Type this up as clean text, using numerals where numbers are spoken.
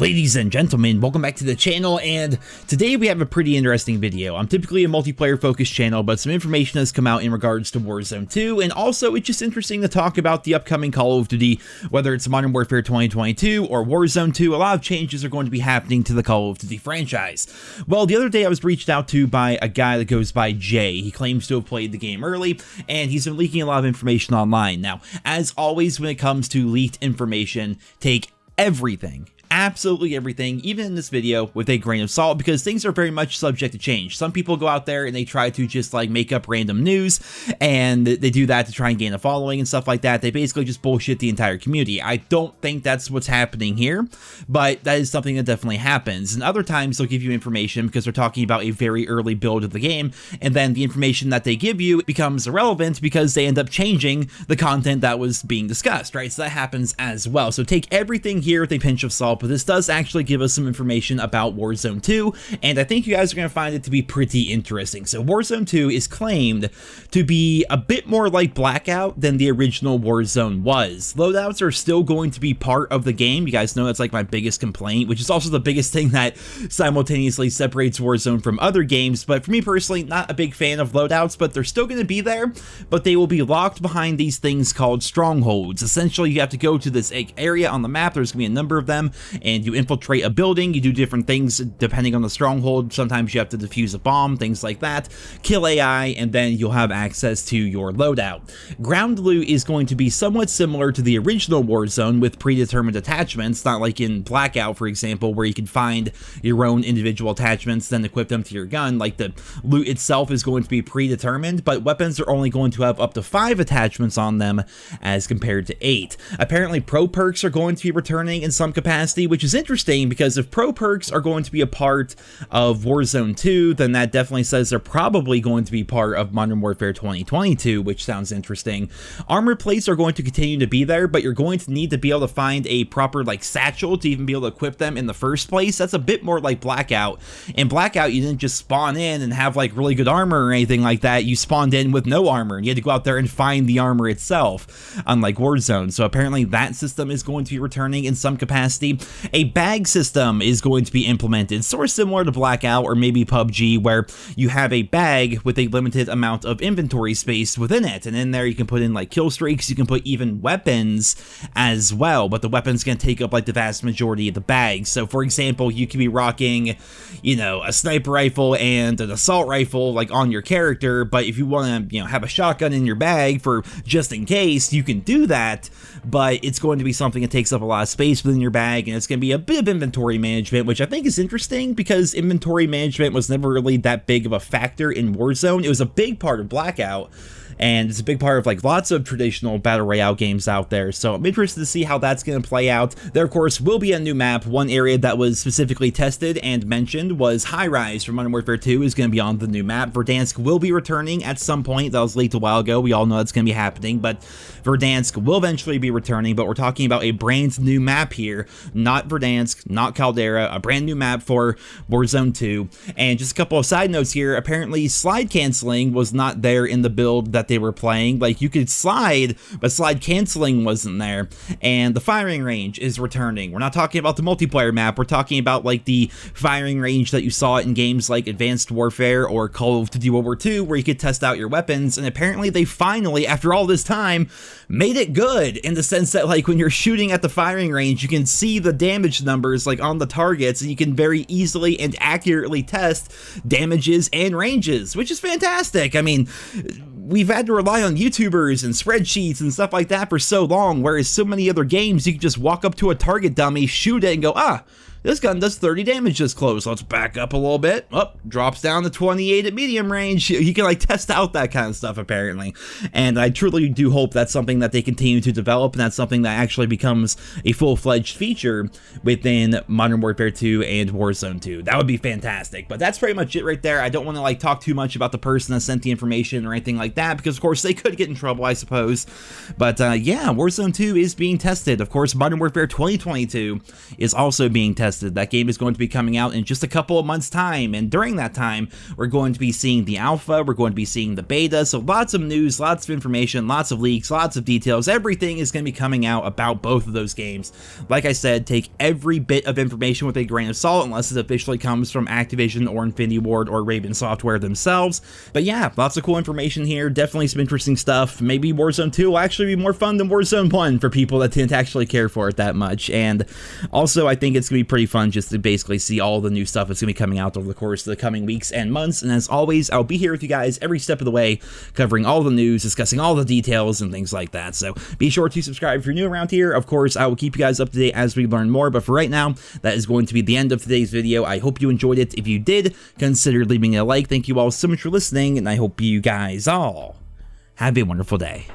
Ladies and gentlemen, welcome back to the channel, and today we have a pretty interesting video. I'm typically a multiplayer focused channel, but some information has come out in regards to Warzone 2, and also it's just interesting to talk about the upcoming Call of Duty, whether it's Modern Warfare 2022 or Warzone 2. A lot of changes are going to be happening to the Call of Duty franchise. Well, the other day I was reached out to by a guy that goes by Jay. He claims to have played the game early, and he's been leaking a lot of information online. Now, as always, when it comes to leaked information, take everything, absolutely everything, even in this video, with a grain of salt, because things are very much subject to change. Some people go out there and they try to just like make up random news, and they do that to try and gain a following and stuff like that. They basically just bullshit the entire community. I don't think that's what's happening here, but that is something that definitely happens. And other times they'll give you information because they're talking about a very early build of the game, and then the information that they give you becomes irrelevant because they end up changing the content that was being discussed, right? So that happens as well. So take everything here with a pinch of salt, but this does actually give us some information about Warzone 2, and I think you guys are going to find it to be pretty interesting. So Warzone 2 is claimed to be a bit more like Blackout than the original Warzone was. Loadouts are still going to be part of the game. You guys know that's like my biggest complaint, which is also the biggest thing that simultaneously separates Warzone from other games. But for me personally, not a big fan of loadouts, but they're still going to be there, but they will be locked behind these things called strongholds. Essentially, you have to go to this area on the map. There's going to be a number of them, and you infiltrate a building. You do different things depending on the stronghold. Sometimes you have to defuse a bomb, things like that, kill AI, and then you'll have access to your loadout. Ground loot is going to be somewhat similar to the original Warzone with predetermined attachments, not like in Blackout, for example, where you can find your own individual attachments, then equip them to your gun. Like, the loot itself is going to be predetermined, but weapons are only going to have up to 5 attachments on them as compared to 8. Apparently, pro perks are going to be returning in some capacity, which is interesting because if pro perks are going to be a part of Warzone 2, then that definitely says they're probably going to be part of Modern Warfare 2022, which sounds interesting. Armor plates are going to continue to be there, but you're going to need to be able to find a proper like satchel to even be able to equip them in the first place. That's a bit more like Blackout. In Blackout, you didn't just spawn in and have like really good armor or anything like that. You spawned in with no armor, and you had to go out there and find the armor itself, unlike Warzone. So apparently that system is going to be returning in some capacity. A bag system is going to be implemented, sort of similar to Blackout or maybe PUBG, where you have a bag with a limited amount of inventory space within it, and in there you can put in like kill streaks, you can put even weapons as well, but the weapons can take up like the vast majority of the bag. So for example, you could be rocking, you know, a sniper rifle and an assault rifle like on your character, but if you want to, you know, have a shotgun in your bag for just in case, you can do that, but it's going to be something that takes up a lot of space within your bag, and it's going to be a bit of inventory management, which I think is interesting because inventory management was never really that big of a factor in Warzone. It was a big part of Blackout, and it's a big part of like lots of traditional battle royale games out there. So I'm interested to see how that's going to play out. There, of course, will be a new map. One area that was specifically tested and mentioned was High Rise from Modern Warfare 2 is going to be on the new map. Verdansk will be returning at some point. That was leaked a while ago. We all know that's going to be happening, but Verdansk will eventually be returning. But we're talking about a brand new map here, not Verdansk, not Caldera, a brand new map for Warzone 2. And just a couple of side notes here. Apparently, slide canceling was not there in the build that they were playing. Like, you could slide, but slide canceling wasn't there. And the firing range is returning. We're not talking about the multiplayer map. We're talking about like the firing range that you saw in games like Advanced Warfare or Call of Duty World War II, where you could test out your weapons. And apparently they finally, after all this time, made it good in the sense that like when you're shooting at the firing range, you can see the damage numbers like on the targets, and you can very easily and accurately test damages and ranges, which is fantastic. I mean, we've had to rely on YouTubers and spreadsheets and stuff like that for so long, whereas so many other games, you can just walk up to a target dummy, shoot it, and go, ah, this gun does 30 damage this close. Let's back up a little bit. Oh, drops down to 28 at medium range. You can like test out that kind of stuff apparently. And I truly do hope that's something that they continue to develop, and that's something that actually becomes a full-fledged feature within Modern Warfare 2 and Warzone 2. That would be fantastic. But that's pretty much it right there. I don't want to like talk too much about the person that sent the information or anything like that, because of course they could get in trouble, I suppose. But yeah, Warzone 2 is being tested. Of course, Modern Warfare 2022 is also being tested. tested. That game is going to be coming out in just a couple of months' time, and during that time, we're going to be seeing the alpha, we're going to be seeing the beta, so lots of news, lots of information, lots of leaks, lots of details. Everything is going to be coming out about both of those games. Like I said, take every bit of information with a grain of salt unless it officially comes from Activision or Infinity Ward or Raven Software themselves. But yeah, lots of cool information here, definitely some interesting stuff. Maybe Warzone 2 will actually be more fun than Warzone 1 for people that didn't actually care for it that much. And also, I think it's going to be pretty fun just to basically see all the new stuff that's going to be coming out over the course of the coming weeks and months. And as always, I'll be here with you guys every step of the way, covering all the news, discussing all the details and things like that. So be sure to subscribe if you're new around here. Of course, I will keep you guys up to date as we learn more. But for right now, that is going to be the end of today's video. I hope you enjoyed it. If you did, consider leaving a like. Thank you all so much for listening, and I hope you guys all have a wonderful day.